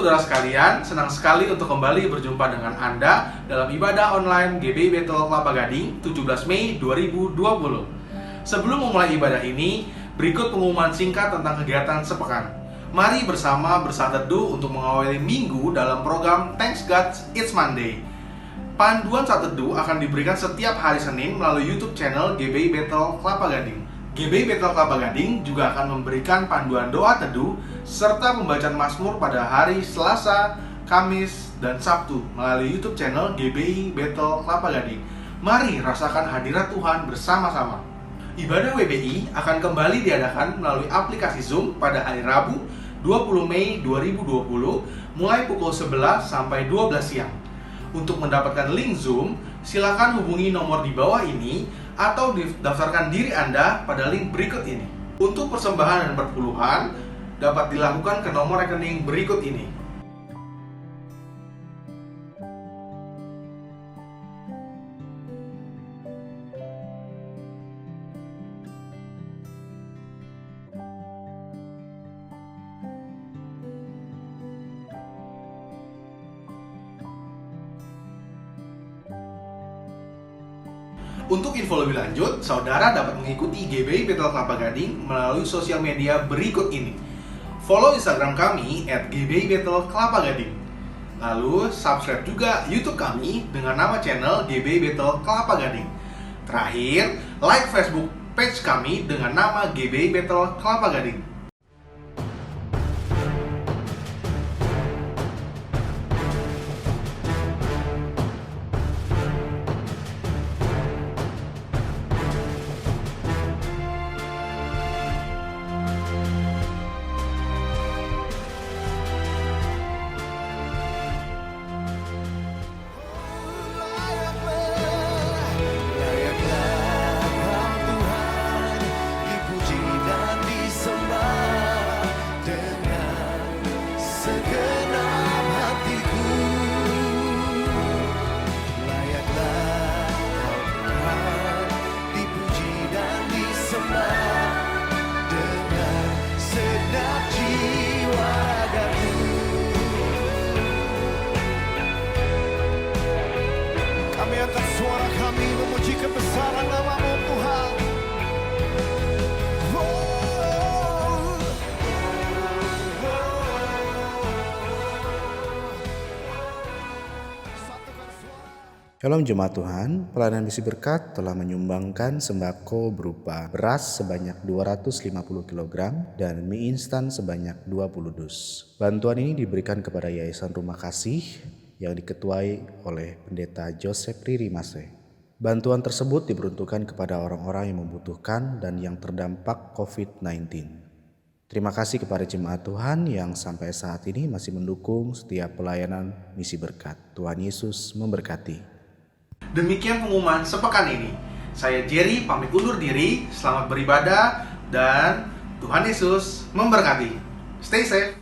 saudara sekalian, senang sekali untuk kembali berjumpa dengan Anda dalam ibadah online GBI Betel Kelapa Gading 17 Mei 2020. Sebelum memulai ibadah ini, berikut pengumuman singkat tentang kegiatan sepekan. Mari bersama bersaat teduh untuk mengawali minggu dalam program Thanks God It's Monday. Panduan saat teduh akan diberikan setiap hari Senin melalui YouTube channel GBI Betel Kelapa Gading. GBI Betel Kelapa Gading juga akan memberikan panduan doa teduh serta pembacaan Mazmur pada hari Selasa, Kamis, dan Sabtu melalui YouTube channel GBI Betel Kelapa Gading. Mari rasakan hadirat Tuhan bersama-sama. Ibadah WBI akan kembali diadakan melalui aplikasi Zoom pada hari Rabu 20 Mei 2020 mulai pukul 11 sampai 12 siang. Untuk mendapatkan link Zoom, silakan hubungi nomor di bawah ini atau daftarkan diri Anda pada link berikut ini. Untuk persembahan dan perpuluhan dapat dilakukan ke nomor rekening berikut ini. Untuk info lebih lanjut, saudara dapat mengikuti GBI Betel Kelapa Gading melalui sosial media berikut ini. Follow Instagram kami @GBI Betel Kelapa Gading. Lalu subscribe juga YouTube kami dengan nama channel GBI Betel Kelapa Gading. Terakhir, like Facebook page kami dengan nama GBI Betel Kelapa Gading. Kebesaran nama-Mu Tuhan. Shalom Jemaat Tuhan, pelayanan misi berkat telah menyumbangkan sembako berupa beras sebanyak 250 kg dan mie instan sebanyak 20 dus. Bantuan ini diberikan kepada Yayasan Rumah Kasih yang diketuai oleh Pendeta Joseph Riri Mase. Bantuan tersebut diperuntukkan kepada orang-orang yang membutuhkan dan yang terdampak COVID-19. Terima kasih kepada jemaat Tuhan yang sampai saat ini masih mendukung setiap pelayanan misi berkat. Tuhan Yesus memberkati. Demikian pengumuman sepekan ini. Saya Jerry pamit undur diri, selamat beribadah, dan Tuhan Yesus memberkati. Stay safe.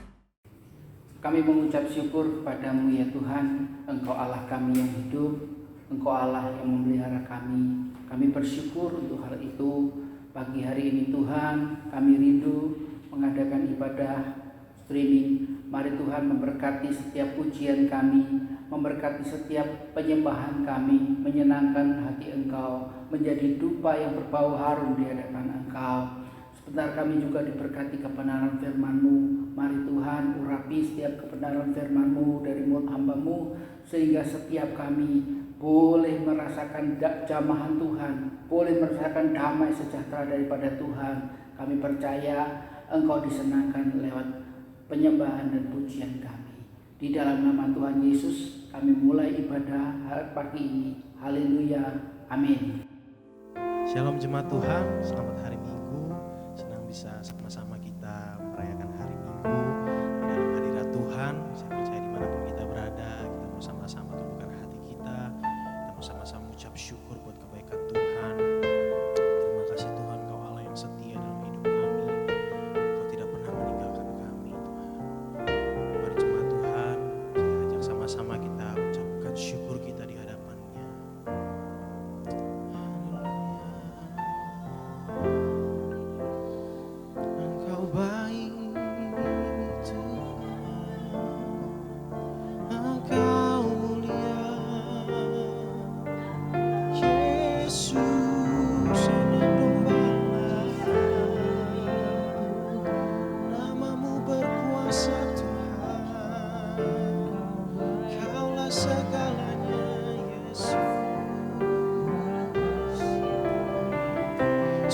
Kami mengucap syukur kepadamu ya Tuhan, Engkau Allah kami yang hidup, Engkau Allah yang memelihara kami. Kami bersyukur untuk hal itu. Pagi hari ini Tuhan, kami rindu mengadakan ibadah streaming. Mari Tuhan memberkati setiap pujian kami, memberkati setiap penyembahan kami, menyenangkan hati Engkau, menjadi dupa yang berbau harum di hadapan Engkau. Sebentar kami juga diberkati kebenaran firman-Mu. Mari Tuhan urapi setiap kebenaran firman-Mu dari mulut hamba-Mu, sehingga setiap kami boleh merasakan jamahan Tuhan, boleh merasakan damai sejahtera daripada Tuhan. Kami percaya Engkau disenangkan lewat penyembahan dan pujian kami. Di dalam nama Tuhan Yesus kami mulai ibadah pagi ini. Haleluya. Amin. Shalom jemaat Tuhan, selamat hari Minggu. Senang bisa sama-sama kita merayakan hari Minggu dalam hadirat Tuhan. Saya percaya dimanapun kita berada, kita mau sama-sama tundukkan hati kita mau sama-sama ucap syukur buat kebaikan Tuhan. Terima kasih Tuhan, Kau Allah yang setia dalam hidup kami. Kau tidak pernah meninggalkan kami Tuhan. Mari jemaat Tuhan, saya ajak sama-sama kita ucapkan syukur kita di hadapan-Nya. Engkau baik Tuhan.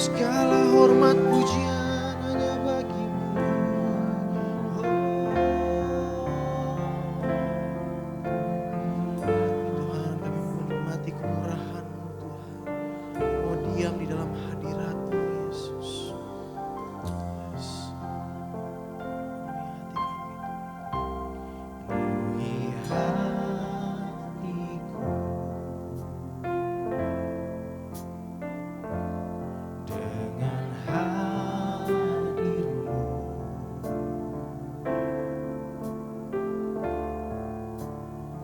Segala hormat pujian hanya bagimu. Tuhan, kami menikmati kemurahan-Mu Tuhan. Mau diam di dalam hadirat-Mu Yesus. Yes. Penuhi hatiku dengan hadir-Mu.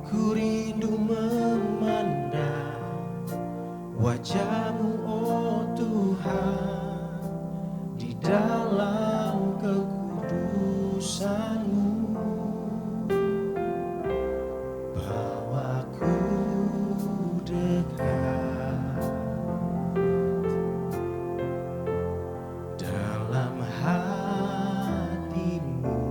Ku rindu memandang wajah-Mu, oh Tuhan, di dalam kekudusan-Mu. Bawaku dekat dalam hati-Mu.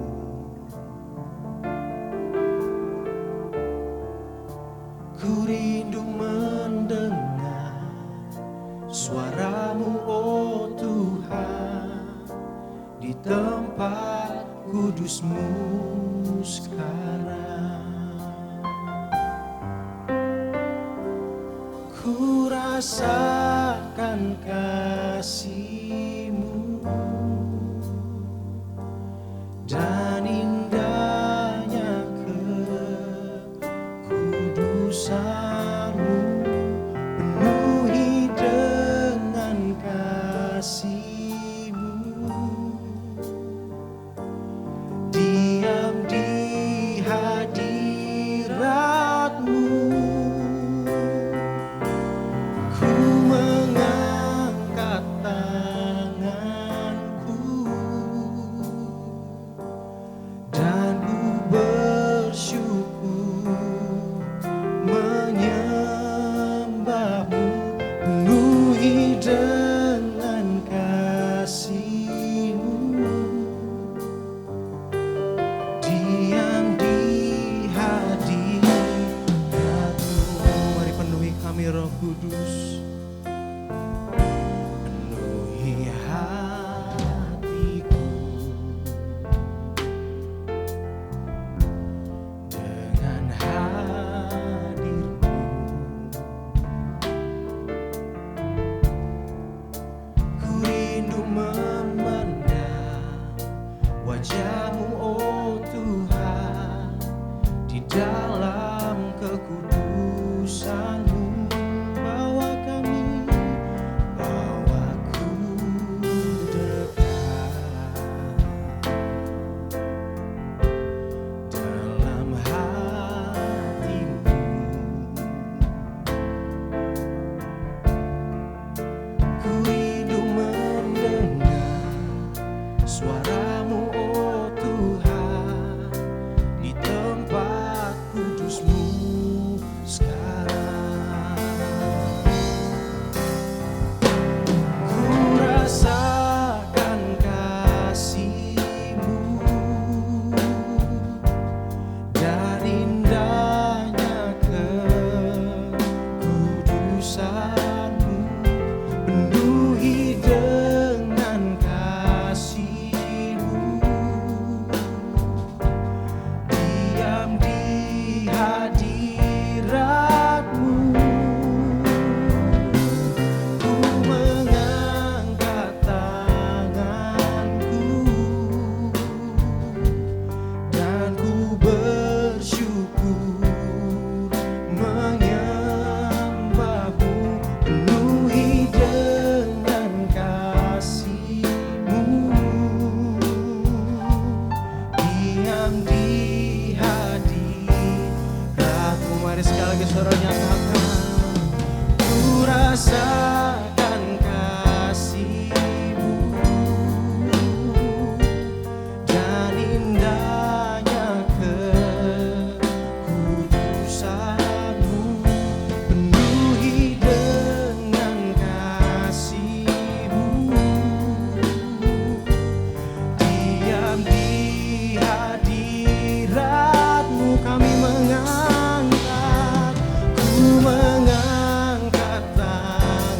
Ku rindu mendengar suara-Mu, oh Tuhan, di tempat kudus-Mu sekarang. Ku rasakan kasih-Mu dan indahnya kekudusan-Mu. Penuhi dengan kasih-Mu, diam di hadirat-Mu. Ku mengangkat tanganku dan ku bersyukur menyembah-Mu. Penuhi dengan kasih-Mu, diam di hadirat-Mu. Mari penuhi kami Roh Kudus. Penuhi hatiku dengan hadir-Mu. Ku rindu memandang wajah-Mu, oh Tuhan, di dalam kekudusan-Mu. Bawaku dekat dalam hati-Mu. Ku rindu mendengar suara-Mu, oh Tuhan, di tempat kudus-Mu sekarang. Ku rasakan kasih-Mu dan indahnya kekudusan-Mu. Penuhi dengan kasih-Mu, diam di hadirat-Mu. Ku mengangkat tanganku dan ku bersyukur menyembah-Mu. Penuhi dengan kasih-Mu, diam di hadirat-Mu. Mari sekali lagi saudara nyatakan, ku rasakan kasih-Mu dan indahnya kekudusan-Mu. Penuhi dengan kasih-Mu, diam di hadirat-Mu. Kami mengangkat, ku mengangkat tangan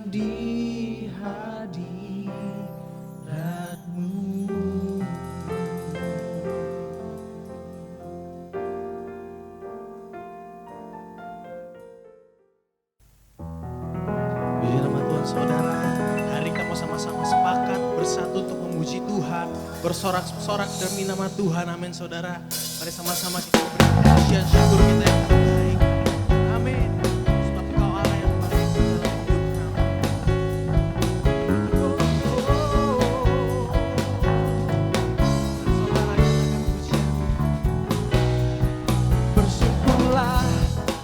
di hadirat-Mu. Puji nama Tuhan saudara. Hari kita mau sama-sama sepakat bersatu untuk memuji Tuhan, bersorak-sorak demi nama Tuhan. Amin saudara. Mari sama-sama kita beri pujian syukur kita yang terbaik. Amin. Sebab Engkau Allah yang baik dalam hidup kami. Saudara nyatakan pujian. Bersyukurlah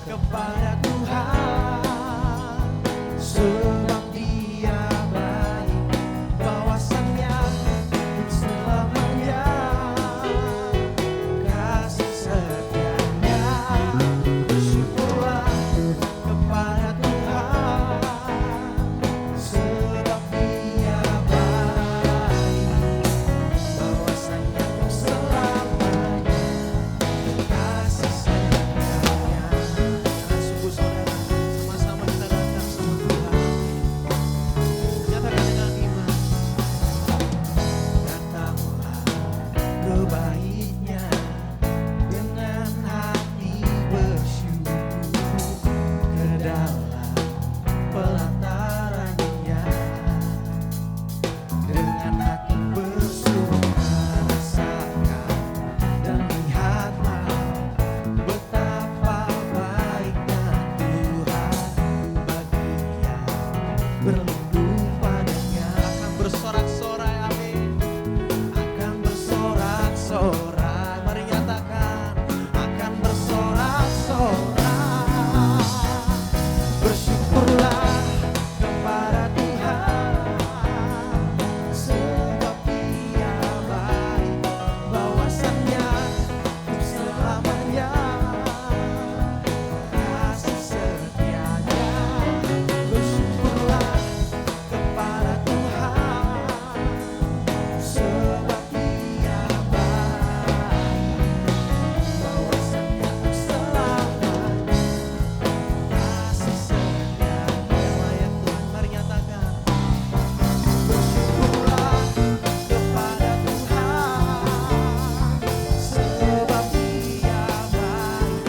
kepada Tuhan, sebab Dia baik, bawasannya untuk selamanya, kasih setianya. Bersyukurlah kepada Tuhan, sebab Dia baik, bawasannya untuk selamanya, kasih setianya. Dengan sungguh saudara, sama-sama kita datang sama Tuhan. Nyatakan dengan iman. Datanglah ke baitnya dengan hati bersyukur, ke dalam pelatarannya dengan hati bersuka, rasakan dan lihatlah betapa baiknya Tuhan bagi yang berlindung padanya. Akan bersorak-sorai, amin. Akan bersorak-sorai, mari nyatakan. Akan bersorak-sorai. Bersyukurlah kepada Tuhan, sebab Dia baik, bawasannya untuk selamanya, kasih setianya. Bersyukurlah kepada Tuhan, sebab Dia baik, bawasannya untuk selamanya, kasih setianya. Layak Tuhan, mari nyatakan. Bersyukurlah kepada Tuhan, sebab Dia baik,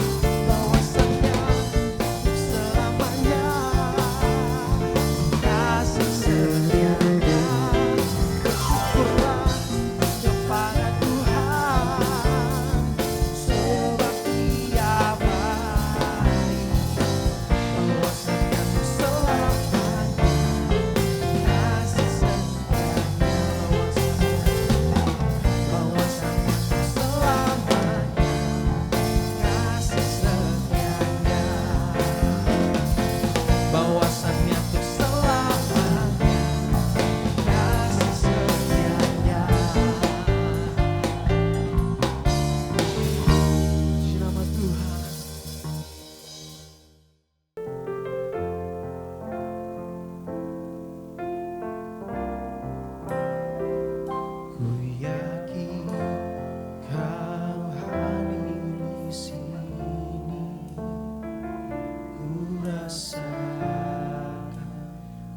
bawasannya untuk selamanya, kasih setianya. Bersyukurlah kepada Tuhan, sebab Dia baik, bawasannya untuk selamanya, kasih setianya. Bawasannya untuk selamanya, kasih setianya. Bawasannya untuk selamanya, kasih setianya. Puji nama Tuhan. Ku yakin Kau hadir di sini, ku rasakan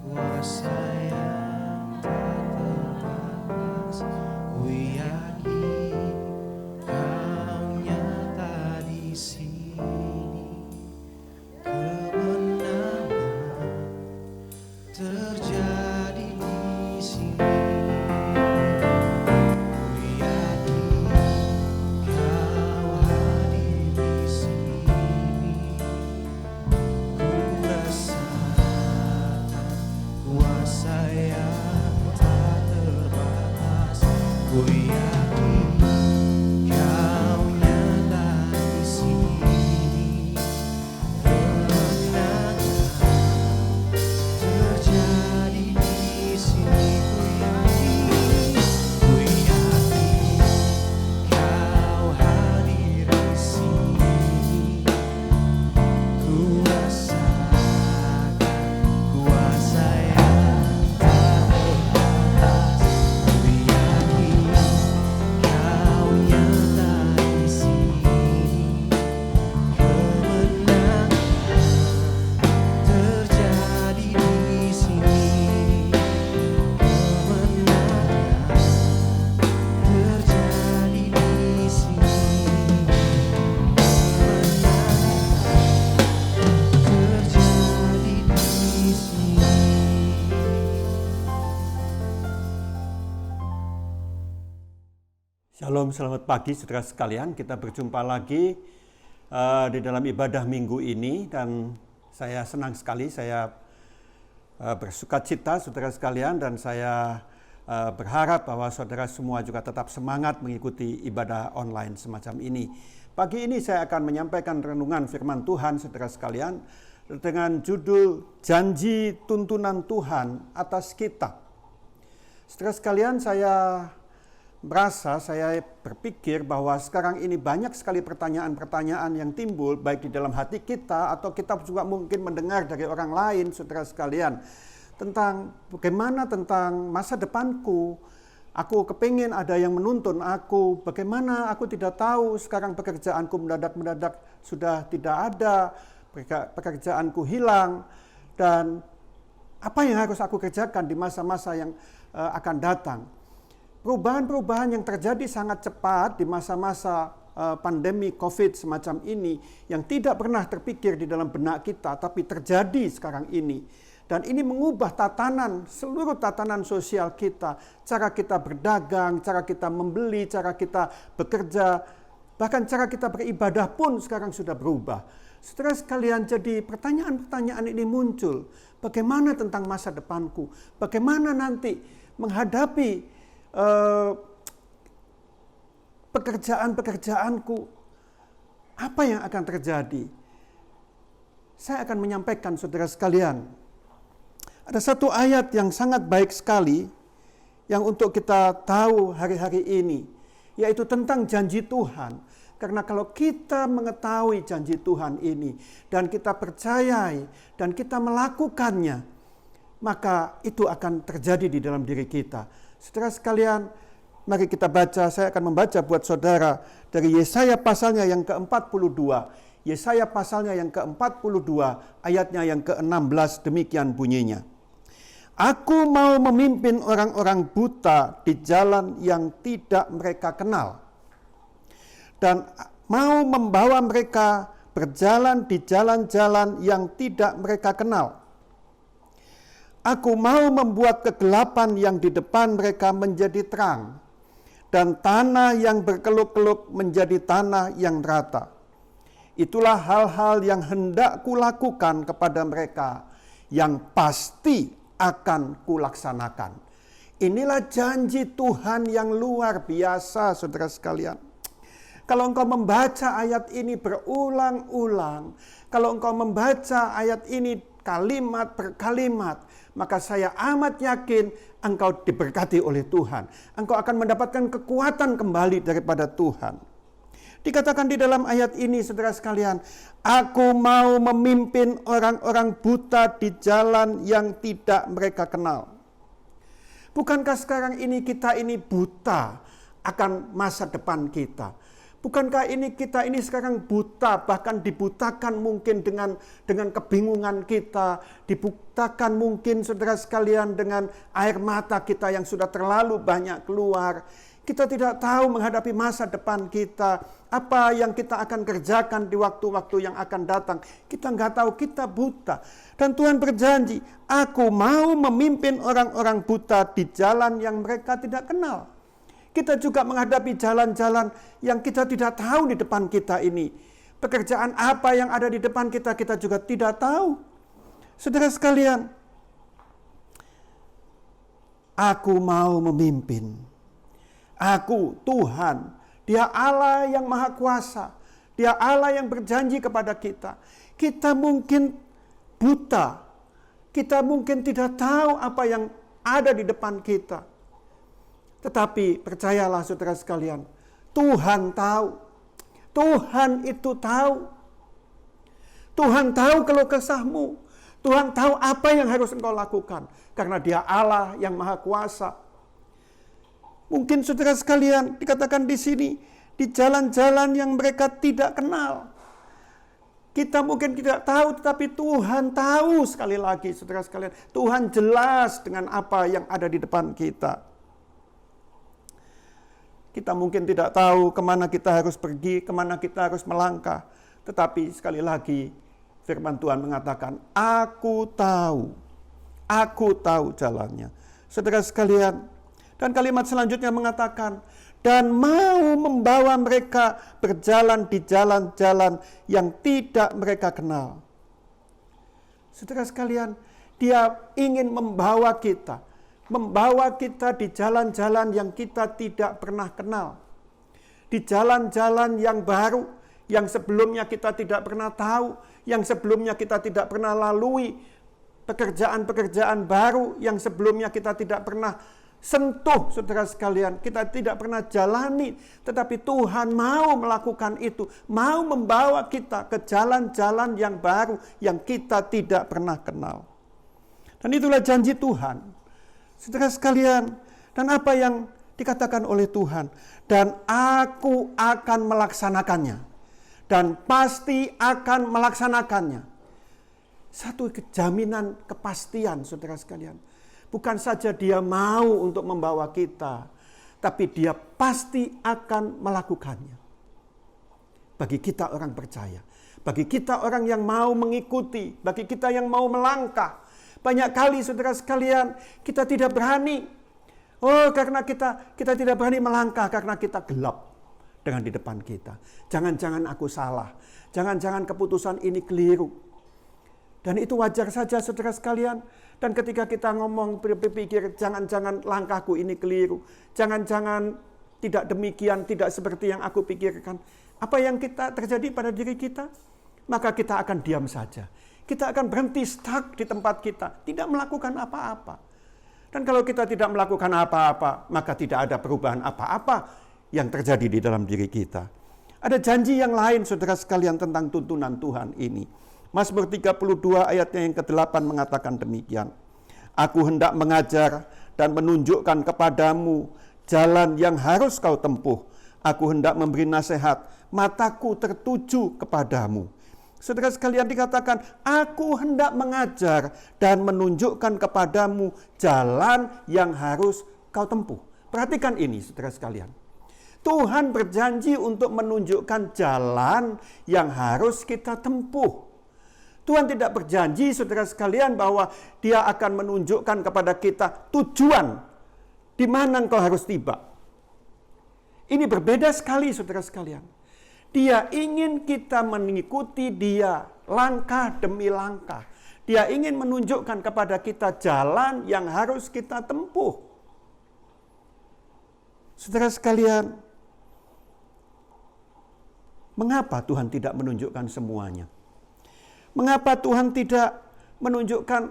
kuasa yang tak terbatas. Ku yakin Kau nyata di sini, kemenangan terjadi di sini. Ku yakin Kau hadir di sini, ku rasakan kuasa Shalom, selamat pagi saudara sekalian. Kita berjumpa lagi di dalam ibadah minggu ini, dan saya senang sekali, saya bersukacita saudara sekalian, dan saya berharap bahwa saudara semua juga tetap semangat mengikuti ibadah online semacam ini. Pagi ini saya akan menyampaikan renungan firman Tuhan saudara sekalian dengan judul Janji Tuntunan Tuhan atas kita. Saudara sekalian, saya berpikir bahwa sekarang ini banyak sekali pertanyaan-pertanyaan yang timbul baik di dalam hati kita atau kita juga mungkin mendengar dari orang lain saudara sekalian tentang bagaimana tentang masa depanku. Aku kepingin ada yang menuntun aku, bagaimana aku tidak tahu sekarang pekerjaanku mendadak sudah tidak ada, pekerjaanku hilang, dan apa yang harus aku kerjakan di masa-masa yang akan datang. Perubahan-perubahan yang terjadi sangat cepat di masa-masa pandemi COVID semacam ini yang tidak pernah terpikir di dalam benak kita, tapi terjadi sekarang ini. Dan ini mengubah seluruh tatanan sosial kita, cara kita berdagang, cara kita membeli, cara kita bekerja, bahkan cara kita beribadah pun sekarang sudah berubah. Saudara sekalian, jadi pertanyaan-pertanyaan ini muncul. Bagaimana tentang masa depanku? Bagaimana nanti menghadapi pekerjaanku, apa yang akan terjadi? Saya akan menyampaikan saudara sekalian, ada satu ayat yang sangat baik sekali yang untuk kita tahu hari-hari ini, yaitu tentang janji Tuhan. Karena kalau kita mengetahui janji Tuhan ini dan kita percayai dan kita melakukannya, maka itu akan terjadi di dalam diri kita. Saudara sekalian, mari kita baca. Saya akan membaca buat saudara dari Yesaya pasalnya yang ke-42. Yesaya pasalnya yang ke-42, ayatnya yang ke-16, demikian bunyinya. Aku mau memimpin orang-orang buta di jalan yang tidak mereka kenal, dan mau membawa mereka berjalan di jalan-jalan yang tidak mereka kenal. Aku mau membuat kegelapan yang di depan mereka menjadi terang, dan tanah yang berkeluk-keluk menjadi tanah yang rata. Itulah hal-hal yang hendak kulakukan kepada mereka, yang pasti akan kulaksanakan. Inilah janji Tuhan yang luar biasa, saudara sekalian. Kalau engkau membaca ayat ini berulang-ulang, kalau engkau membaca ayat ini kalimat per kalimat, maka saya amat yakin engkau diberkati oleh Tuhan. Engkau akan mendapatkan kekuatan kembali daripada Tuhan. Dikatakan di dalam ayat ini, saudara sekalian, aku mau memimpin orang-orang buta di jalan yang tidak mereka kenal. Bukankah sekarang ini kita ini buta akan masa depan kita? Bukankah kita ini sekarang buta, bahkan dibutakan mungkin dengan kebingungan kita, dibutakan mungkin saudara sekalian dengan air mata kita yang sudah terlalu banyak keluar. Kita tidak tahu menghadapi masa depan kita, apa yang kita akan kerjakan di waktu-waktu yang akan datang. Kita nggak tahu, kita buta. Dan Tuhan berjanji, aku mau memimpin orang-orang buta di jalan yang mereka tidak kenal. Kita juga menghadapi jalan-jalan yang kita tidak tahu di depan kita ini. Pekerjaan apa yang ada di depan kita, kita juga tidak tahu. Saudara sekalian, aku mau memimpin. Aku, Tuhan, Dia Allah yang Maha Kuasa. Dia Allah yang berjanji kepada kita. Kita mungkin buta. Kita mungkin tidak tahu apa yang ada di depan kita. Tetapi percayalah saudara sekalian, Tuhan tahu. Tuhan itu tahu. Tuhan tahu keluh kesahmu. Tuhan tahu apa yang harus engkau lakukan. Karena Dia Allah yang Maha Kuasa. Mungkin saudara sekalian dikatakan di sini, di jalan-jalan yang mereka tidak kenal. Kita mungkin tidak tahu, tetapi Tuhan tahu. Sekali lagi saudara sekalian, Tuhan jelas dengan apa yang ada di depan kita. Kita mungkin tidak tahu kemana kita harus pergi, kemana kita harus melangkah. Tetapi sekali lagi firman Tuhan mengatakan, aku tahu jalannya. Saudara sekalian, dan kalimat selanjutnya mengatakan, dan mau membawa mereka berjalan di jalan-jalan yang tidak mereka kenal. Saudara sekalian, Dia ingin membawa kita di jalan-jalan yang kita tidak pernah kenal. Di jalan-jalan yang baru, yang sebelumnya kita tidak pernah tahu, yang sebelumnya kita tidak pernah lalui, pekerjaan-pekerjaan baru yang sebelumnya kita tidak pernah sentuh, saudara sekalian, kita tidak pernah jalani, tetapi Tuhan mau melakukan itu, mau membawa kita ke jalan-jalan yang baru yang kita tidak pernah kenal. Dan itulah janji Tuhan, saudara sekalian. Dan apa yang dikatakan oleh Tuhan, dan aku akan melaksanakannya, dan pasti akan melaksanakannya. Satu jaminan kepastian, saudara sekalian. Bukan saja Dia mau untuk membawa kita, tapi Dia pasti akan melakukannya. Bagi kita orang percaya, bagi kita orang yang mau mengikuti, bagi kita yang mau melangkah. Banyak kali, saudara sekalian, kita tidak berani. Karena kita tidak berani melangkah karena kita gelap dengan di depan kita. Jangan-jangan aku salah. Jangan-jangan keputusan ini keliru. Dan itu wajar saja, saudara sekalian. Dan ketika kita ngomong berpikir, jangan-jangan langkahku ini keliru. Jangan-jangan tidak demikian, tidak seperti yang aku pikirkan. Apa yang terjadi pada diri kita? Maka kita akan diam saja. Kita akan berhenti stuck di tempat kita. Tidak melakukan apa-apa. Dan kalau kita tidak melakukan apa-apa, maka tidak ada perubahan apa-apa yang terjadi di dalam diri kita. Ada janji yang lain, saudara sekalian, tentang tuntunan Tuhan ini. Mazmur 32 ayatnya yang ke-8 mengatakan demikian. Aku hendak mengajar dan menunjukkan kepadamu jalan yang harus kau tempuh. Aku hendak memberi nasihat, mataku tertuju kepadamu. Saudara sekalian, dikatakan, aku hendak mengajar dan menunjukkan kepadamu jalan yang harus kau tempuh. Perhatikan ini, saudara sekalian. Tuhan berjanji untuk menunjukkan jalan yang harus kita tempuh. Tuhan tidak berjanji, saudara sekalian, bahwa Dia akan menunjukkan kepada kita tujuan di mana engkau harus tiba. Ini berbeda sekali, saudara sekalian. Dia ingin kita mengikuti Dia langkah demi langkah. Dia ingin menunjukkan kepada kita jalan yang harus kita tempuh. Saudara sekalian, mengapa Tuhan tidak menunjukkan semuanya? Mengapa Tuhan tidak menunjukkan,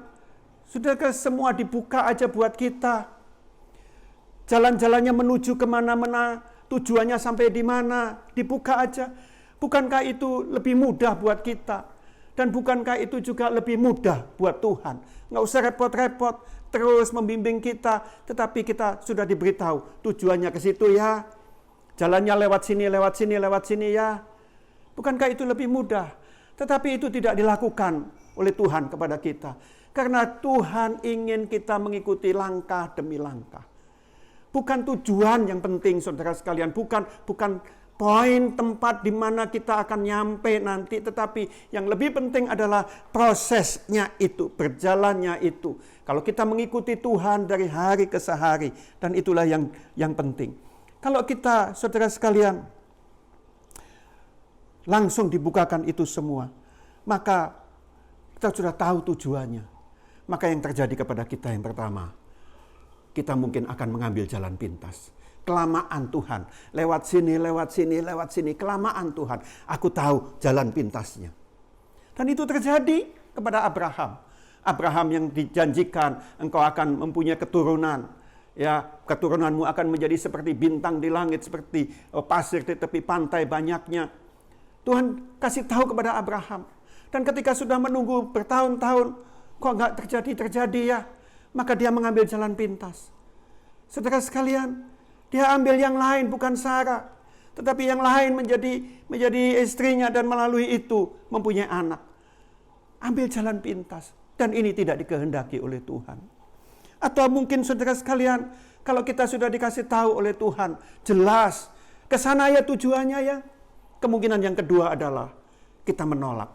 sudahkah semua dibuka aja buat kita? Jalan-jalannya menuju kemana-mana, tujuannya sampai di mana, dibuka aja. Bukankah itu lebih mudah buat kita? Dan bukankah itu juga lebih mudah buat Tuhan? Nggak usah repot-repot, terus membimbing kita, tetapi kita sudah diberitahu, tujuannya ke situ ya. Jalannya lewat sini, lewat sini, lewat sini ya. Bukankah itu lebih mudah? Tetapi itu tidak dilakukan oleh Tuhan kepada kita. Karena Tuhan ingin kita mengikuti langkah demi langkah. Bukan tujuan yang penting, saudara sekalian. Bukan poin tempat di mana kita akan nyampe nanti. Tetapi yang lebih penting adalah prosesnya itu, berjalannya itu. Kalau kita mengikuti Tuhan dari hari ke sehari. Dan itulah yang penting. Kalau kita, saudara sekalian, langsung dibukakan itu semua, maka kita sudah tahu tujuannya. Maka yang terjadi kepada kita yang pertama, kita mungkin akan mengambil jalan pintas. Kelamaan Tuhan, lewat sini, lewat sini, lewat sini, kelamaan Tuhan. Aku tahu jalan pintasnya. Dan itu terjadi kepada Abraham. Abraham yang dijanjikan, engkau akan mempunyai keturunan. Ya, keturunanmu akan menjadi seperti bintang di langit, seperti pasir di tepi pantai banyaknya. Tuhan kasih tahu kepada Abraham. Dan ketika sudah menunggu bertahun-tahun, kok nggak terjadi ya? Maka dia mengambil jalan pintas. Saudara sekalian, dia ambil yang lain, bukan Sarah. Tetapi yang lain menjadi istrinya dan melalui itu mempunyai anak. Ambil jalan pintas. Dan ini tidak dikehendaki oleh Tuhan. Atau mungkin saudara sekalian, kalau kita sudah dikasih tahu oleh Tuhan, jelas, kesana ya tujuannya ya. Kemungkinan yang kedua adalah kita menolak,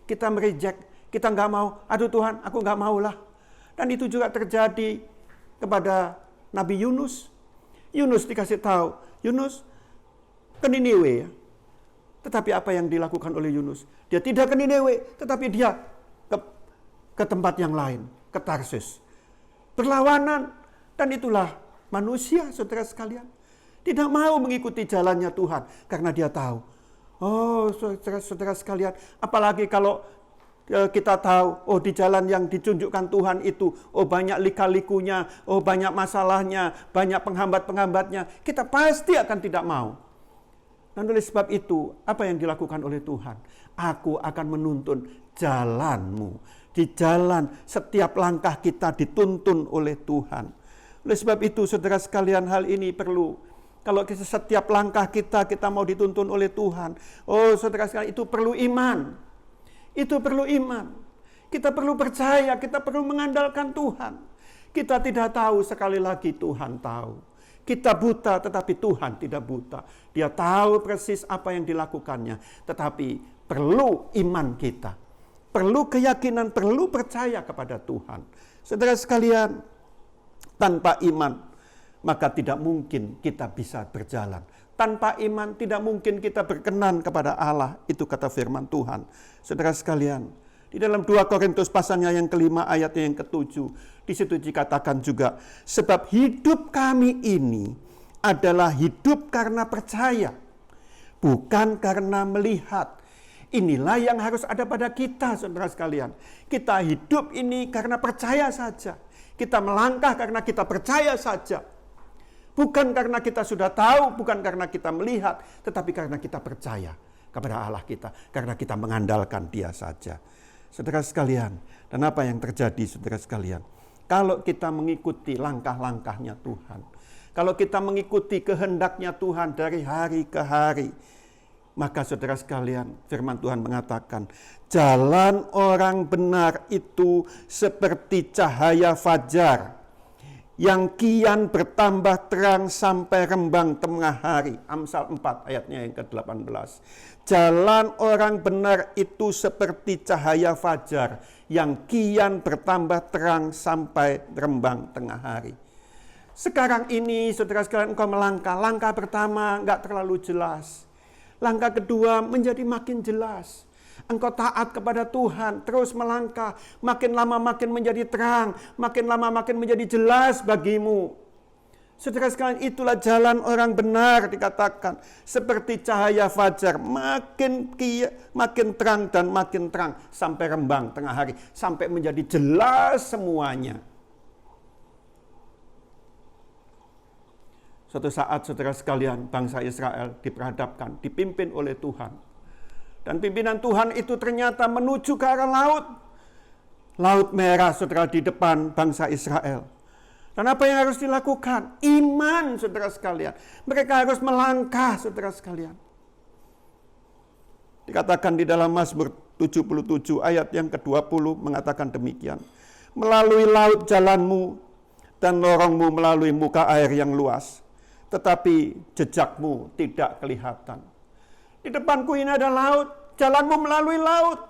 kita mereject, kita nggak mau. Aduh Tuhan, aku nggak mau lah. Dan itu juga terjadi kepada Nabi Yunus. Yunus dikasih tahu, Yunus ke Niniwe ya. Tetapi apa yang dilakukan oleh Yunus? Dia tidak ke Niniwe, tetapi dia ke tempat yang lain, ke Tarsus. Berlawanan, dan itulah manusia, saudara sekalian. Tidak mau mengikuti jalannya Tuhan, karena dia tahu. Oh, saudara sekalian, apalagi kalau kita tahu, oh di jalan yang ditunjukkan Tuhan itu, oh banyak lika-likunya, oh banyak masalahnya, banyak penghambat-penghambatnya, kita pasti akan tidak mau. Dan oleh sebab itu, apa yang dilakukan oleh Tuhan? Aku akan menuntun jalanmu. Di jalan, setiap langkah kita dituntun oleh Tuhan. Oleh sebab itu, saudara sekalian, hal ini perlu. Kalau setiap langkah kita mau dituntun oleh Tuhan. Oh, saudara sekalian, itu perlu iman. Itu perlu iman. Kita perlu percaya, kita perlu mengandalkan Tuhan. Kita tidak tahu, sekali lagi Tuhan tahu. Kita buta, tetapi Tuhan tidak buta. Dia tahu persis apa yang dilakukannya. Tetapi perlu iman kita. Perlu keyakinan, perlu percaya kepada Tuhan. Saudara sekalian, tanpa iman, maka tidak mungkin kita bisa berjalan. Tanpa iman tidak mungkin kita berkenan kepada Allah. Itu kata firman Tuhan. Saudara sekalian, di dalam 2 Korintus pasalnya yang kelima ayatnya yang ke-7. Di situ dikatakan juga, sebab hidup kami ini adalah hidup karena percaya, bukan karena melihat. Inilah yang harus ada pada kita, saudara sekalian. Kita hidup ini karena percaya saja. Kita melangkah karena kita percaya saja. Bukan karena kita sudah tahu, bukan karena kita melihat, tetapi karena kita percaya kepada Allah kita, karena kita mengandalkan Dia saja. Saudara sekalian, dan apa yang terjadi, saudara sekalian? Kalau kita mengikuti langkah-langkahnya Tuhan, kalau kita mengikuti kehendaknya Tuhan dari hari ke hari, maka saudara sekalian, firman Tuhan mengatakan, jalan orang benar itu seperti cahaya fajar, yang kian bertambah terang sampai rembang tengah hari. Amsal 4 ayatnya yang ke-18. Jalan orang benar itu seperti cahaya fajar, yang kian bertambah terang sampai rembang tengah hari. Sekarang ini, saudara sekalian, engkau melangkah. Langkah pertama enggak terlalu jelas. Langkah kedua menjadi makin jelas. Engkau taat kepada Tuhan, terus melangkah, makin lama makin menjadi terang, makin lama makin menjadi jelas bagimu. Saudara sekalian, itulah jalan orang benar, dikatakan seperti cahaya fajar, makin terang dan makin terang sampai rembang tengah hari, sampai menjadi jelas semuanya. Suatu saat, saudara sekalian, bangsa Israel diperhadapkan, dipimpin oleh Tuhan. Dan pimpinan Tuhan itu ternyata menuju ke arah laut. Laut Merah, saudara, di depan bangsa Israel. Dan apa yang harus dilakukan? Iman, saudara sekalian. Mereka harus melangkah, saudara sekalian. Dikatakan di dalam Mazmur 77 ayat yang ke-20 mengatakan demikian. Melalui laut jalanmu dan lorongmu melalui muka air yang luas. Tetapi jejakmu tidak kelihatan. Di depanku ini ada laut, jalanmu melalui laut,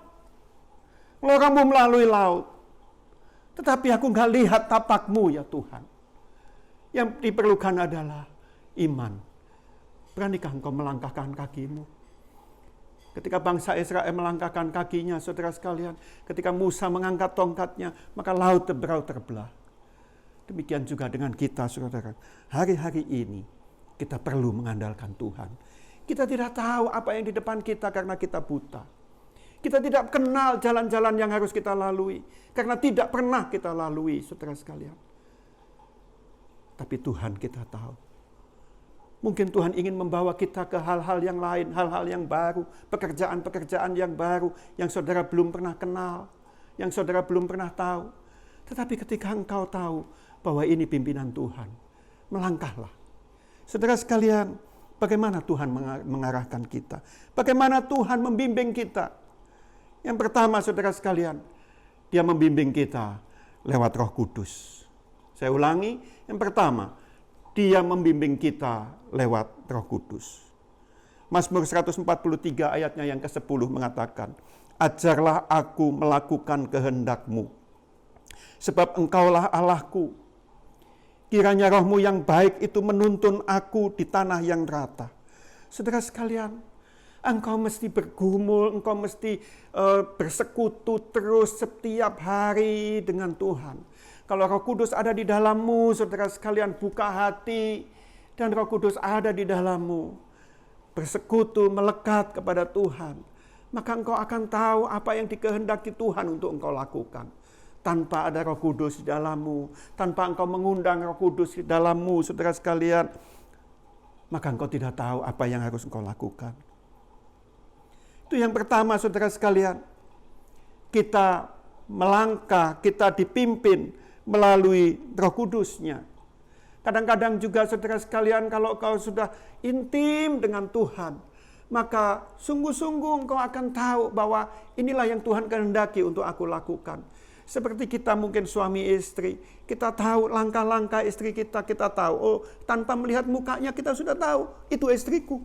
lorongmu melalui laut. Tetapi aku enggak lihat tapakmu ya Tuhan. Yang diperlukan adalah iman. Beranikah engkau melangkahkan kakimu? Ketika bangsa Israel melangkahkan kakinya, saudara sekalian, ketika Musa mengangkat tongkatnya, maka laut terbelah. Demikian juga dengan kita, saudara. Hari-hari ini kita perlu mengandalkan Tuhan. Kita tidak tahu apa yang di depan kita karena kita buta. Kita tidak kenal jalan-jalan yang harus kita lalui. Karena tidak pernah kita lalui, saudara sekalian. Tapi Tuhan kita tahu. Mungkin Tuhan ingin membawa kita ke hal-hal yang lain, hal-hal yang baru. Pekerjaan-pekerjaan yang baru, yang saudara belum pernah kenal. Yang saudara belum pernah tahu. Tetapi ketika engkau tahu bahwa ini pimpinan Tuhan, melangkahlah. Saudara sekalian, bagaimana Tuhan mengarahkan kita? Bagaimana Tuhan membimbing kita? Yang pertama, saudara sekalian, Dia membimbing kita lewat Roh Kudus. Saya ulangi, yang pertama, Dia membimbing kita lewat Roh Kudus. Mazmur 143 ayatnya yang ke-10 mengatakan, ajarlah aku melakukan kehendak-Mu, sebab Engkaulah Allahku. Kiranya roh-Mu yang baik itu menuntun aku di tanah yang rata. Saudara sekalian, engkau mesti bergumul, engkau mesti bersekutu terus setiap hari dengan Tuhan. Kalau Roh Kudus ada di dalammu, saudara sekalian, buka hati dan Roh Kudus ada di dalammu. Bersekutu, melekat kepada Tuhan. Maka engkau akan tahu apa yang dikehendaki Tuhan untuk engkau lakukan. Tanpa ada Roh Kudus di dalammu, tanpa engkau mengundang Roh Kudus di dalammu, saudara sekalian, maka engkau tidak tahu apa yang harus engkau lakukan. Itu yang pertama, saudara sekalian. Kita melangkah, kita dipimpin melalui Roh Kudus-Nya. Kadang-kadang juga, saudara sekalian, kalau kau sudah intim dengan Tuhan, maka sungguh-sungguh engkau akan tahu bahwa inilah yang Tuhan kehendaki untuk aku lakukan. Seperti kita mungkin suami istri, kita tahu langkah-langkah istri kita, kita tahu, oh tanpa melihat mukanya kita sudah tahu, itu istriku.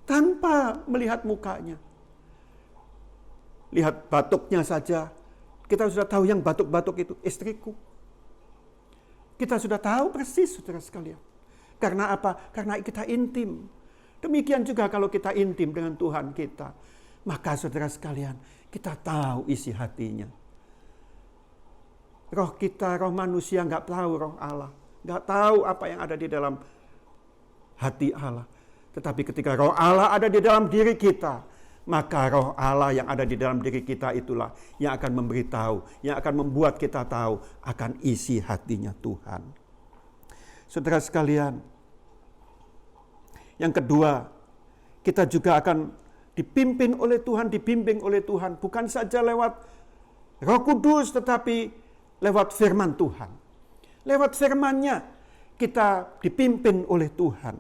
Tanpa melihat mukanya. Lihat batuknya saja, kita sudah tahu yang batuk-batuk itu istriku. Kita sudah tahu persis, saudara sekalian. Karena apa? Karena kita intim. Demikian juga kalau kita intim dengan Tuhan kita. Maka saudara sekalian, kita tahu isi hatinya. Roh kita, roh manusia nggak tahu roh Allah. Nggak tahu apa yang ada di dalam hati Allah. Tetapi ketika roh Allah ada di dalam diri kita, maka roh Allah yang ada di dalam diri kita itulah yang akan memberitahu, yang akan membuat kita tahu akan isi hatinya Tuhan. Saudara sekalian, yang kedua, kita juga akan dipimpin oleh Tuhan, dibimbing oleh Tuhan. Bukan saja lewat Roh Kudus, tetapi lewat firman Tuhan. Lewat firman-Nya, kita dipimpin oleh Tuhan.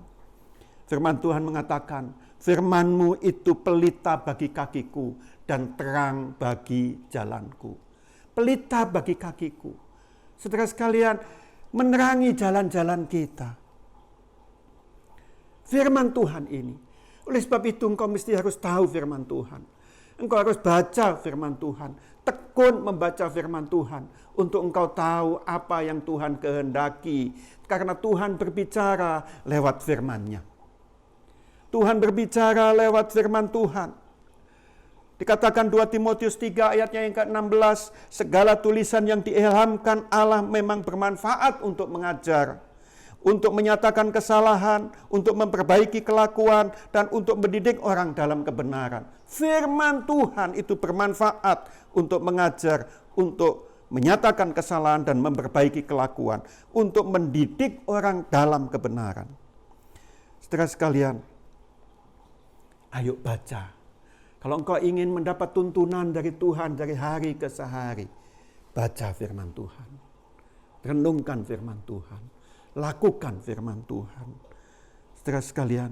Firman Tuhan mengatakan, firman-Mu itu pelita bagi kakiku dan terang bagi jalanku. Pelita bagi kakiku. Saudara sekalian, menerangi jalan-jalan kita. Firman Tuhan ini. Oleh sebab itu engkau mesti harus tahu firman Tuhan. Engkau harus baca firman Tuhan. Tekun membaca firman Tuhan. Untuk engkau tahu apa yang Tuhan kehendaki. Karena Tuhan berbicara lewat firman-Nya. Tuhan berbicara lewat firman Tuhan. Dikatakan 2 Timotius 3 ayatnya yang ke-16. Segala tulisan yang diilhamkan Allah memang bermanfaat untuk mengajar, untuk menyatakan kesalahan, untuk memperbaiki kelakuan, dan untuk mendidik orang dalam kebenaran. Firman Tuhan itu bermanfaat untuk mengajar, untuk menyatakan kesalahan dan memperbaiki kelakuan, untuk mendidik orang dalam kebenaran. Saudara sekalian, ayo baca. Kalau engkau ingin mendapat tuntunan dari Tuhan dari hari ke sehari, baca firman Tuhan. Renungkan firman Tuhan. Lakukan firman Tuhan. Saudara sekalian,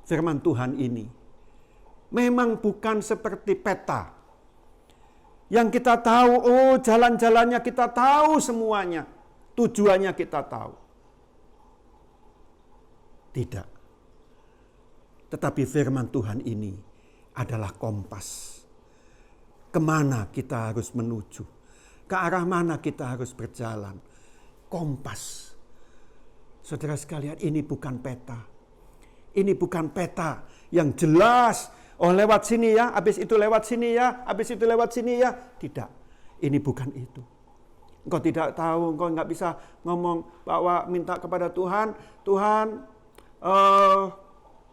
firman Tuhan ini memang bukan seperti peta. Yang kita tahu, oh jalan-jalannya kita tahu semuanya. Tujuannya kita tahu. Tidak. Tetapi firman Tuhan ini adalah kompas. Kemana kita harus menuju? Ke arah mana kita harus berjalan? Kompas. Saudara sekalian, ini bukan peta. Ini bukan peta yang jelas. Oh lewat sini ya, habis itu lewat sini ya, habis itu lewat sini ya. Tidak, ini bukan itu. Engkau tidak tahu, engkau nggak bisa ngomong bahwa minta kepada Tuhan, Tuhan,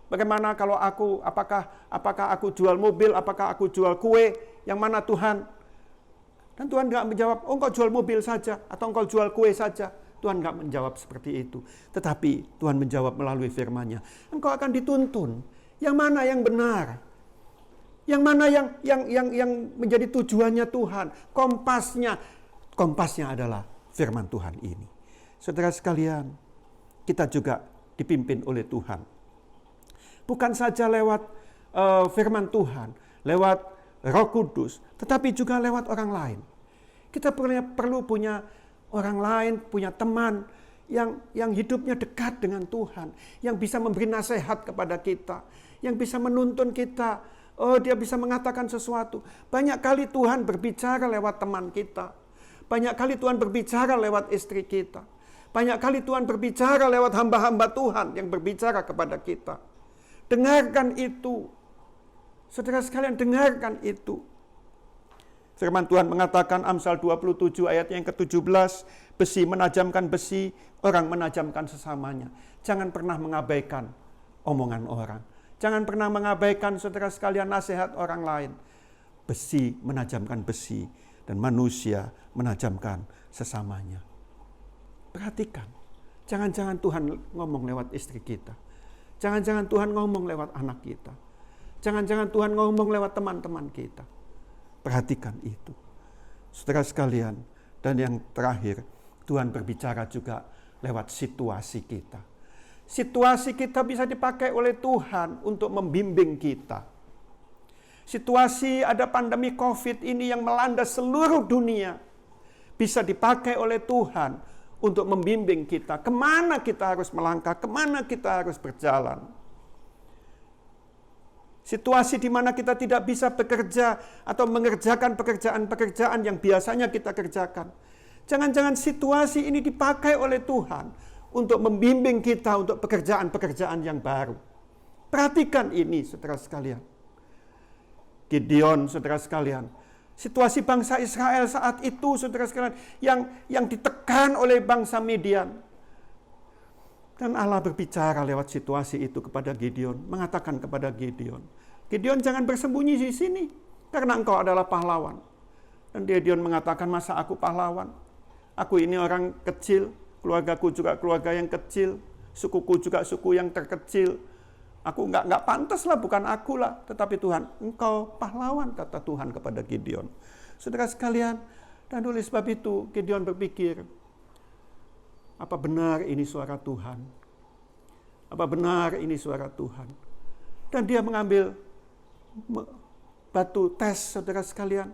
bagaimana kalau aku, apakah aku jual mobil, apakah aku jual kue, yang mana Tuhan? Dan Tuhan nggak menjawab, oh engkau jual mobil saja, atau engkau jual kue saja. Tuhan nggak menjawab seperti itu. Tetapi Tuhan menjawab melalui firman-Nya. Engkau akan dituntun. Yang mana yang benar? Yang mana yang menjadi tujuannya Tuhan? Kompasnya adalah firman Tuhan ini. Saudara sekalian, kita juga dipimpin oleh Tuhan. Bukan saja lewat firman Tuhan, lewat Roh Kudus, tetapi juga lewat orang lain. Kita perlu punya orang lain, punya teman yang hidupnya dekat dengan Tuhan, yang bisa memberi nasihat kepada kita, yang bisa menuntun kita. Oh, dia bisa mengatakan sesuatu. Banyak kali Tuhan berbicara lewat teman kita. Banyak kali Tuhan berbicara lewat istri kita. Banyak kali Tuhan berbicara lewat hamba-hamba Tuhan yang berbicara kepada kita. Dengarkan itu. Saudara sekalian, dengarkan itu. Firman Tuhan mengatakan Amsal 27 ayat yang ke-17, besi menajamkan besi, orang menajamkan sesamanya. Jangan pernah mengabaikan omongan orang. Jangan pernah mengabaikan, saudara sekalian, nasihat orang lain. Besi menajamkan besi dan manusia menajamkan sesamanya. Perhatikan, jangan-jangan Tuhan ngomong lewat istri kita. Jangan-jangan Tuhan ngomong lewat anak kita. Jangan-jangan Tuhan ngomong lewat teman-teman kita. Perhatikan itu. Saudara sekalian, dan yang terakhir, Tuhan berbicara juga lewat situasi kita. Situasi kita bisa dipakai oleh Tuhan untuk membimbing kita. Situasi ada pandemi COVID ini yang melanda seluruh dunia bisa dipakai oleh Tuhan untuk membimbing kita. Kemana kita harus melangkah, kemana kita harus berjalan. Situasi di mana kita tidak bisa bekerja atau mengerjakan pekerjaan-pekerjaan yang biasanya kita kerjakan. Jangan-jangan situasi ini dipakai oleh Tuhan untuk membimbing kita untuk pekerjaan-pekerjaan yang baru. Perhatikan ini, saudara sekalian. Gideon, saudara sekalian. Situasi bangsa Israel saat itu, saudara sekalian, yang ditekan oleh bangsa Midian. Dan Allah berbicara lewat situasi itu kepada Gideon, mengatakan kepada Gideon, Gideon jangan bersembunyi di sini, karena engkau adalah pahlawan. Dan Gideon mengatakan, masa aku pahlawan? Aku ini orang kecil, keluargaku juga keluarga yang kecil, sukuku juga suku yang terkecil. Aku nggak pantas lah, bukan aku lah. Tetapi Tuhan, engkau pahlawan, kata Tuhan kepada Gideon. Saudara sekalian, dan oleh sebab itu Gideon berpikir, apa benar ini suara Tuhan? Apa benar ini suara Tuhan? Dan dia mengambil batu tes, saudara sekalian.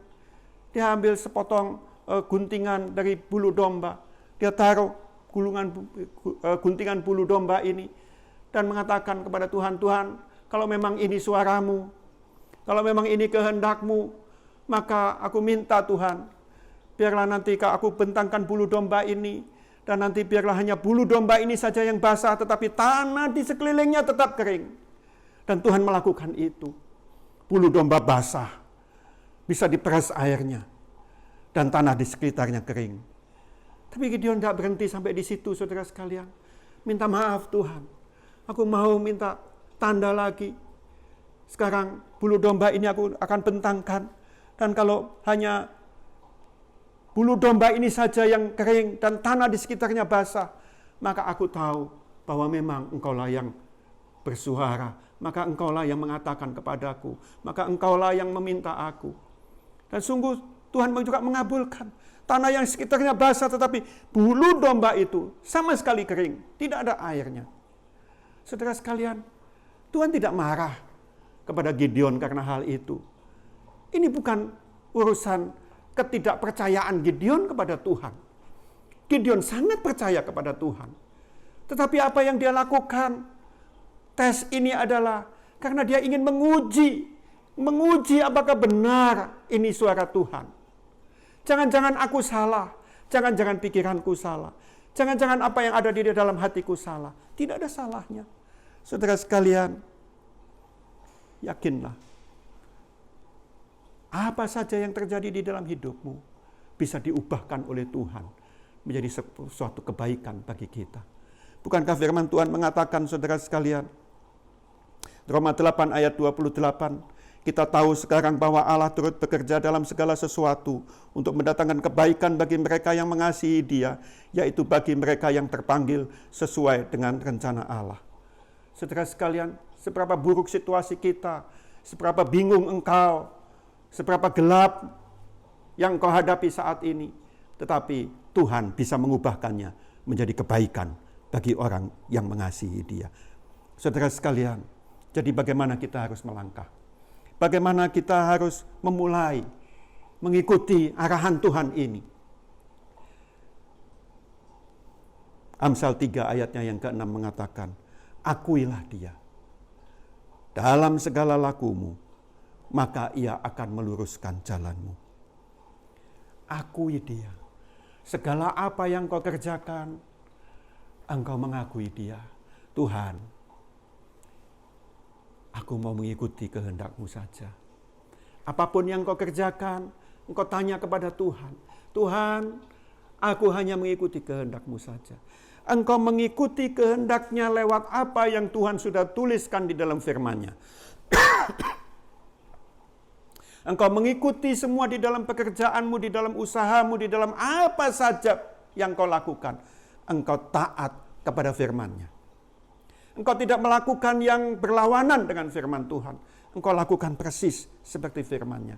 Dia ambil sepotong guntingan dari bulu domba. Dia taruh guntingan bulu domba ini dan mengatakan kepada Tuhan, Tuhan, kalau memang ini suaramu, kalau memang ini kehendakmu, maka aku minta Tuhan, biarlah nanti aku bentangkan bulu domba ini, dan nanti biarlah hanya bulu domba ini saja yang basah, tetapi tanah di sekelilingnya tetap kering. Dan Tuhan melakukan itu. Bulu domba basah, bisa diperas airnya, dan tanah di sekitarnya kering. Tapi Gideon tidak berhenti sampai di situ, saudara sekalian. Minta maaf Tuhan, aku mau minta tanda lagi. Sekarang bulu domba ini aku akan bentangkan. Dan kalau hanya bulu domba ini saja yang kering dan tanah di sekitarnya basah, maka aku tahu bahwa memang engkaulah yang bersuara. Maka engkaulah yang mengatakan kepadaku. Maka engkaulah yang meminta aku. Dan sungguh Tuhan juga mengabulkan. Tanah yang sekitarnya basah, tetapi bulu domba itu sama sekali kering. Tidak ada airnya. Saudara sekalian, Tuhan tidak marah kepada Gideon karena hal itu. Ini bukan urusan ketidakpercayaan Gideon kepada Tuhan. Gideon sangat percaya kepada Tuhan. Tetapi apa yang dia lakukan? Tes ini adalah karena dia ingin menguji apakah benar ini suara Tuhan. Jangan-jangan aku salah, jangan-jangan pikiranku salah, jangan-jangan apa yang ada di dalam hatiku salah. Tidak ada salahnya. Saudara sekalian, yakinlah, apa saja yang terjadi di dalam hidupmu bisa diubahkan oleh Tuhan menjadi suatu kebaikan bagi kita. Bukankah firman Tuhan mengatakan, saudara sekalian, Roma 8 ayat 28, kita tahu sekarang bahwa Allah turut bekerja dalam segala sesuatu untuk mendatangkan kebaikan bagi mereka yang mengasihi Dia, yaitu bagi mereka yang terpanggil sesuai dengan rencana Allah. Saudara sekalian, seberapa buruk situasi kita, seberapa bingung engkau, seberapa gelap yang engkau hadapi saat ini, tetapi Tuhan bisa mengubahkannya menjadi kebaikan bagi orang yang mengasihi Dia. Saudara sekalian, jadi bagaimana kita harus melangkah? Bagaimana kita harus memulai mengikuti arahan Tuhan ini? Amsal 3 ayatnya yang ke-6 mengatakan, akuilah Dia dalam segala lakumu, maka Ia akan meluruskan jalanmu. Akui Dia segala apa yang kau kerjakan, engkau mengakui Dia. Tuhan, aku mau mengikuti kehendak-Mu saja. Apapun yang kau kerjakan, engkau tanya kepada Tuhan. Tuhan, aku hanya mengikuti kehendak-Mu saja. Engkau mengikuti kehendak-Nya lewat apa yang Tuhan sudah tuliskan di dalam firman-Nya. Engkau mengikuti semua di dalam pekerjaanmu, di dalam usahamu, di dalam apa saja yang kau lakukan. Engkau taat kepada firman-Nya. Engkau tidak melakukan yang berlawanan dengan firman Tuhan. Engkau lakukan persis seperti firman-Nya.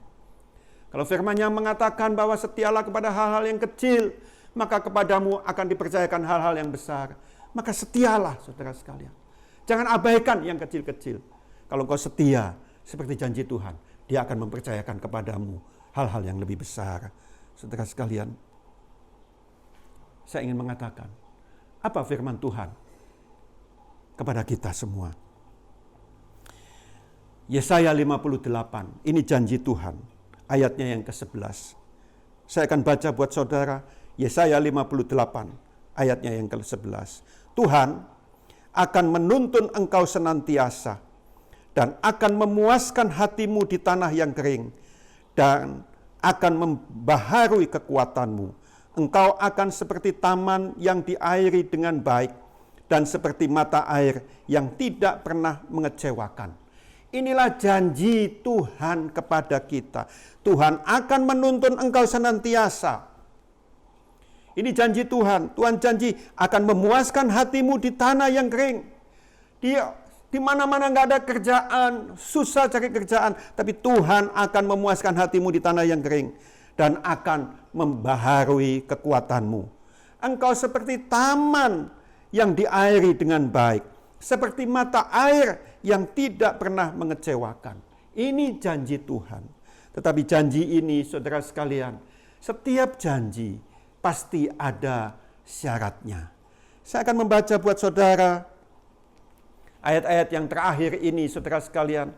Kalau firman-Nya mengatakan bahwa setialah kepada hal-hal yang kecil, maka kepadamu akan dipercayakan hal-hal yang besar. Maka setialah, saudara sekalian. Jangan abaikan yang kecil-kecil. Kalau engkau setia seperti janji Tuhan, Dia akan mempercayakan kepadamu hal-hal yang lebih besar. Saudara sekalian, saya ingin mengatakan, apa firman Tuhan kepada kita semua? Yesaya 58, ini janji Tuhan, ayatnya yang ke-11. Saya akan baca buat saudara, Yesaya 58, ayatnya yang ke-11. Tuhan akan menuntun engkau senantiasa, dan akan memuaskan hatimu di tanah yang kering, dan akan membaharui kekuatanmu. Engkau akan seperti taman yang diairi dengan baik, dan seperti mata air yang tidak pernah mengecewakan. Inilah janji Tuhan kepada kita. Tuhan akan menuntun engkau senantiasa. Ini janji Tuhan. Tuhan janji akan memuaskan hatimu di tanah yang kering. Di mana-mana nggak ada kerjaan, susah cari kerjaan, tapi Tuhan akan memuaskan hatimu di tanah yang kering dan akan membaharui kekuatanmu. Engkau seperti taman yang diairi dengan baik, seperti mata air yang tidak pernah mengecewakan. Ini janji Tuhan. Tetapi janji ini, saudara sekalian, setiap janji pasti ada syaratnya. Saya akan membaca buat saudara ayat-ayat yang terakhir ini, saudara sekalian.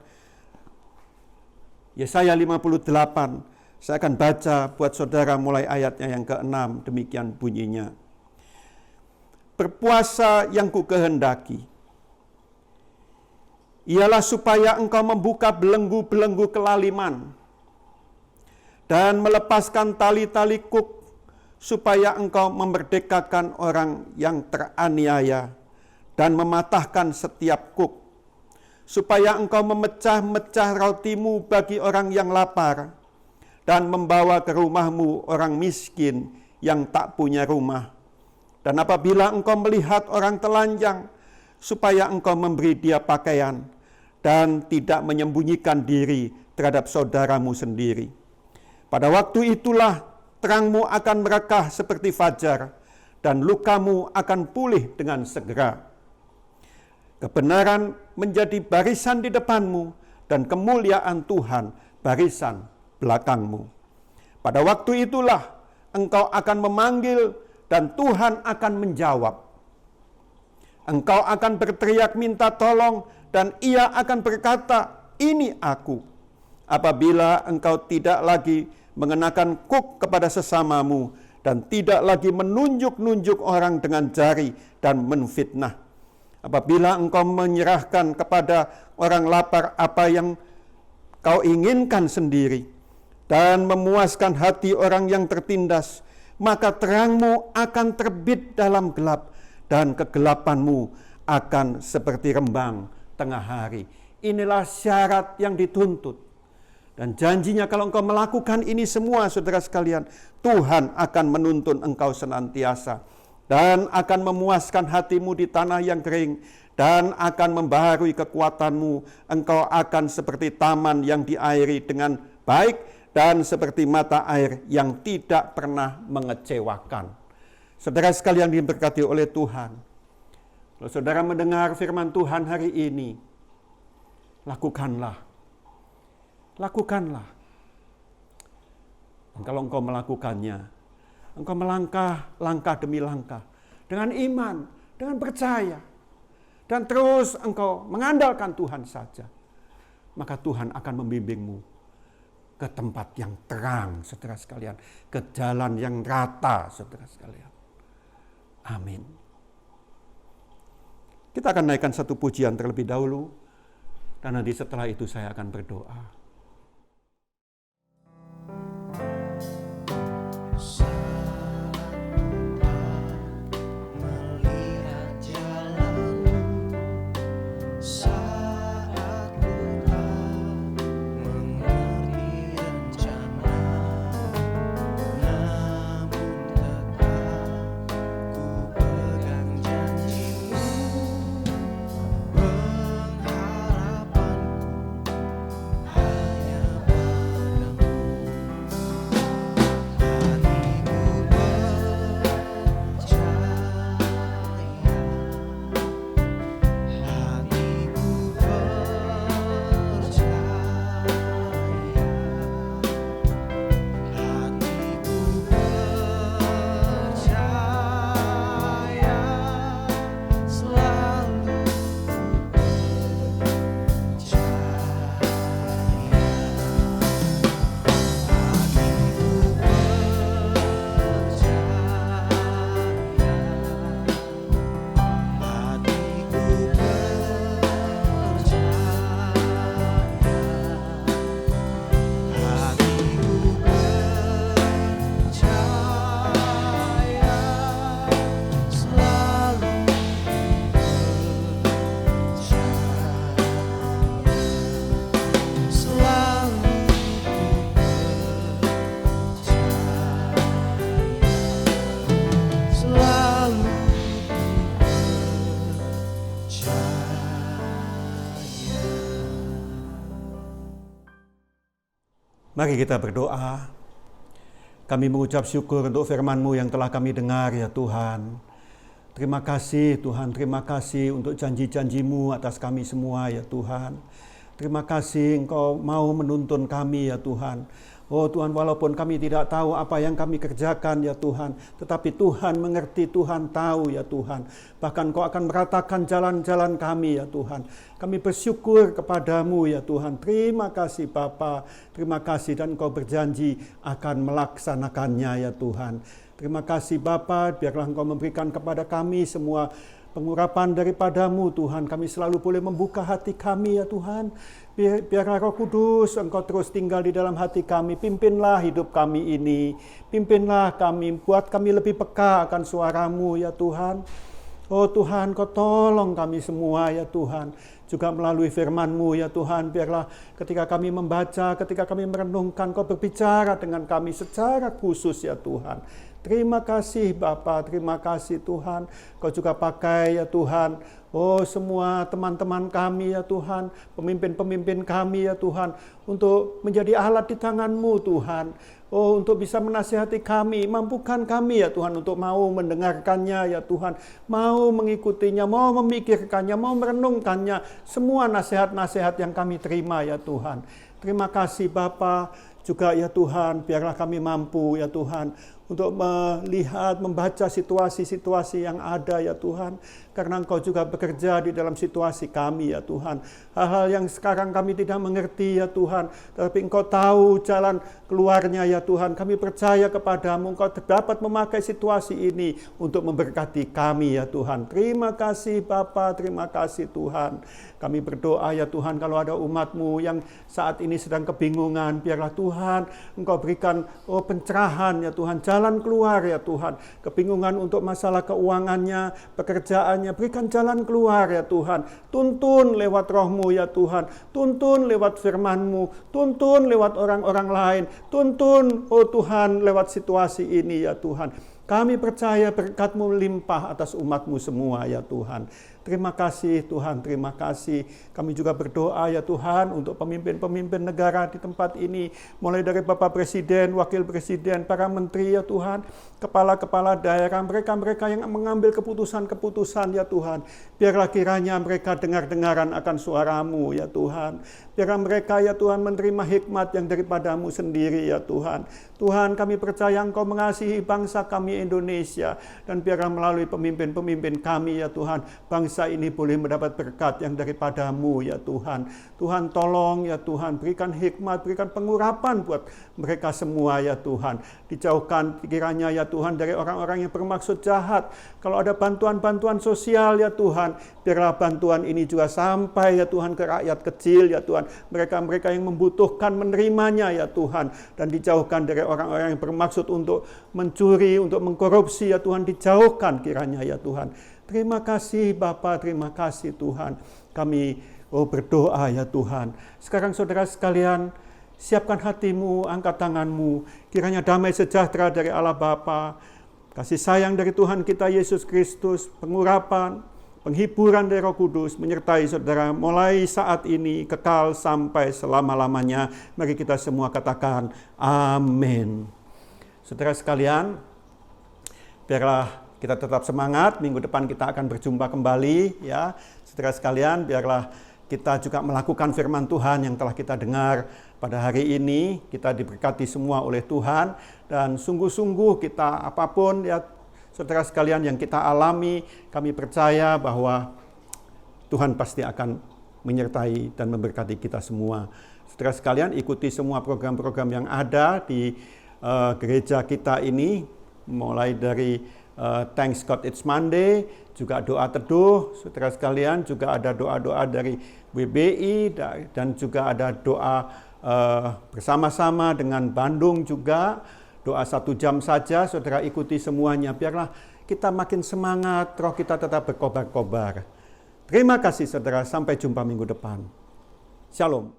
Yesaya 58, saya akan baca buat saudara mulai ayatnya yang ke-6, demikian bunyinya. Berpuasa yang ku kehendaki, ialah supaya engkau membuka belenggu-belenggu kelaliman, dan melepaskan tali-tali kuk, supaya engkau memerdekakan orang yang teraniaya, dan mematahkan setiap kuk, supaya engkau memecah-mecah rotimu bagi orang yang lapar, dan membawa ke rumahmu orang miskin yang tak punya rumah. Dan apabila engkau melihat orang telanjang, supaya engkau memberi dia pakaian, dan tidak menyembunyikan diri terhadap saudaramu sendiri. Pada waktu itulah terangmu akan merekah seperti fajar, dan lukamu akan pulih dengan segera. Kebenaran menjadi barisan di depanmu, dan kemuliaan Tuhan barisan belakangmu. Pada waktu itulah engkau akan memanggil, dan Tuhan akan menjawab. Engkau akan berteriak minta tolong, dan Ia akan berkata, ini aku. Apabila engkau tidak lagi mengenakan kuk kepada sesamamu, dan tidak lagi menunjuk-nunjuk orang dengan jari dan menfitnah. Apabila engkau menyerahkan kepada orang lapar apa yang kau inginkan sendiri, dan memuaskan hati orang yang tertindas, maka terangmu akan terbit dalam gelap, dan kegelapanmu akan seperti rembang tengah hari. Inilah syarat yang dituntut. Dan janjinya kalau engkau melakukan ini semua, saudara sekalian, Tuhan akan menuntun engkau senantiasa, dan akan memuaskan hatimu di tanah yang kering, dan akan membaharui kekuatanmu. Engkau akan seperti taman yang diairi dengan baik, dan seperti mata air yang tidak pernah mengecewakan. Saudara sekalian diberkati oleh Tuhan, kalau saudara mendengar firman Tuhan hari ini, lakukanlah. Lakukanlah. Dan kalau engkau melakukannya, engkau melangkah langkah demi langkah dengan iman, dengan percaya, dan terus engkau mengandalkan Tuhan saja, maka Tuhan akan membimbingmu ke tempat yang terang, saudara sekalian, ke jalan yang rata, saudara sekalian. Amin. Kita akan naikkan satu pujian terlebih dahulu, dan nanti setelah itu saya akan berdoa. Mari kita berdoa. Kami mengucap syukur untuk firman-Mu yang telah kami dengar ya Tuhan. Terima kasih Tuhan, terima kasih untuk janji-janji-Mu atas kami semua ya Tuhan. Terima kasih Engkau mau menuntun kami ya Tuhan. Oh Tuhan, walaupun kami tidak tahu apa yang kami kerjakan ya Tuhan, tetapi Tuhan mengerti, Tuhan tahu ya Tuhan. Bahkan Engkau akan meratakan jalan-jalan kami ya Tuhan. Kami bersyukur kepadamu ya Tuhan. Terima kasih Bapa, terima kasih, dan Engkau berjanji akan melaksanakannya ya Tuhan. Terima kasih Bapa, biarlah Engkau memberikan kepada kami semua pengurapan daripadamu Tuhan. Kami selalu boleh membuka hati kami ya Tuhan. Biarlah Roh Kudus Engkau terus tinggal di dalam hati kami. Pimpinlah hidup kami ini. Pimpinlah kami, buat kami lebih peka akan suara-Mu ya Tuhan. Oh Tuhan, Kau tolong kami semua ya Tuhan. Juga melalui firman-Mu ya Tuhan. Biarlah ketika kami membaca, ketika kami merenungkan, Kau berbicara dengan kami secara khusus ya Tuhan. Terima kasih Bapa, terima kasih Tuhan. Kau juga pakai ya Tuhan, oh semua teman-teman kami ya Tuhan, pemimpin-pemimpin kami ya Tuhan, untuk menjadi alat di tangan-Mu Tuhan. Oh untuk bisa menasihati kami, mampukan kami ya Tuhan untuk mau mendengarkannya ya Tuhan, mau mengikutinya, mau memikirkannya, mau merenungkannya, semua nasihat-nasihat yang kami terima ya Tuhan. Terima kasih Bapa, juga ya Tuhan, biarlah kami mampu ya Tuhan untuk melihat, membaca situasi-situasi yang ada ya Tuhan. Karena Engkau juga bekerja di dalam situasi kami ya Tuhan. Hal-hal yang sekarang kami tidak mengerti ya Tuhan, tapi Engkau tahu jalan keluarnya ya Tuhan. Kami percaya kepadamu, Engkau dapat memakai situasi ini untuk memberkati kami ya Tuhan. Terima kasih Bapa, terima kasih Tuhan. Kami berdoa ya Tuhan, kalau ada umat-Mu yang saat ini sedang kebingungan, biarlah Tuhan Engkau berikan pencerahan ya Tuhan, jalan keluar ya Tuhan. Kebingungan untuk masalah keuangannya, pekerjaannya, berikan jalan keluar ya Tuhan. Tuntun lewat Roh-Mu ya Tuhan. Tuntun lewat firman-Mu. Tuntun lewat orang-orang lain. Tuntun, oh Tuhan, lewat situasi ini ya Tuhan. Kami percaya berkat-Mu melimpah atas umat-Mu semua ya Tuhan. Terima kasih Tuhan, terima kasih. Kami juga berdoa ya Tuhan untuk pemimpin-pemimpin negara di tempat ini. Mulai dari Bapak Presiden, Wakil Presiden, para menteri ya Tuhan. Kepala-kepala daerah, mereka-mereka yang mengambil keputusan-keputusan ya Tuhan. Biarlah kiranya mereka dengar-dengaran akan suara-Mu ya Tuhan. Biarlah mereka ya Tuhan menerima hikmat yang daripada-Mu sendiri ya Tuhan. Tuhan, kami percaya Engkau mengasihi bangsa kami Indonesia. Dan biarlah melalui pemimpin-pemimpin kami ya Tuhan, bangsa bangsa ini boleh mendapat berkat yang daripada-Mu ya Tuhan. Tuhan tolong ya Tuhan, berikan hikmat, berikan pengurapan buat mereka semua ya Tuhan. Dijauhkan kiranya ya Tuhan dari orang-orang yang bermaksud jahat. Kalau ada bantuan-bantuan sosial ya Tuhan, biarlah bantuan ini juga sampai ya Tuhan ke rakyat kecil ya Tuhan. Mereka-mereka yang membutuhkan menerimanya ya Tuhan. Dan dijauhkan dari orang-orang yang bermaksud untuk mencuri, untuk mengkorupsi ya Tuhan. Dijauhkan kiranya ya Tuhan. Terima kasih Bapa, terima kasih Tuhan. Kami berdoa ya Tuhan. Sekarang saudara sekalian, siapkan hatimu, angkat tanganmu. Kiranya damai sejahtera dari Allah Bapa, kasih sayang dari Tuhan kita Yesus Kristus, pengurapan, penghiburan dari Roh Kudus menyertai saudara mulai saat ini kekal sampai selama-lamanya. Mari kita semua katakan amin. Saudara sekalian, biarlah kita tetap semangat, minggu depan kita akan berjumpa kembali ya. Saudara sekalian, biarlah kita juga melakukan firman Tuhan yang telah kita dengar pada hari ini. Kita diberkati semua oleh Tuhan, dan sungguh-sungguh kita apapun ya saudara sekalian yang kita alami, kami percaya bahwa Tuhan pasti akan menyertai dan memberkati kita semua. Saudara sekalian, ikuti semua program-program yang ada di gereja kita ini, mulai dari Thanks God It's Monday, juga doa teduh, saudara sekalian, juga ada doa-doa dari WBI, dan juga ada doa bersama-sama dengan Bandung juga, doa 1 jam saja, saudara ikuti semuanya, biarlah kita makin semangat, roh kita tetap berkobar-kobar. Terima kasih saudara, sampai jumpa minggu depan. Shalom.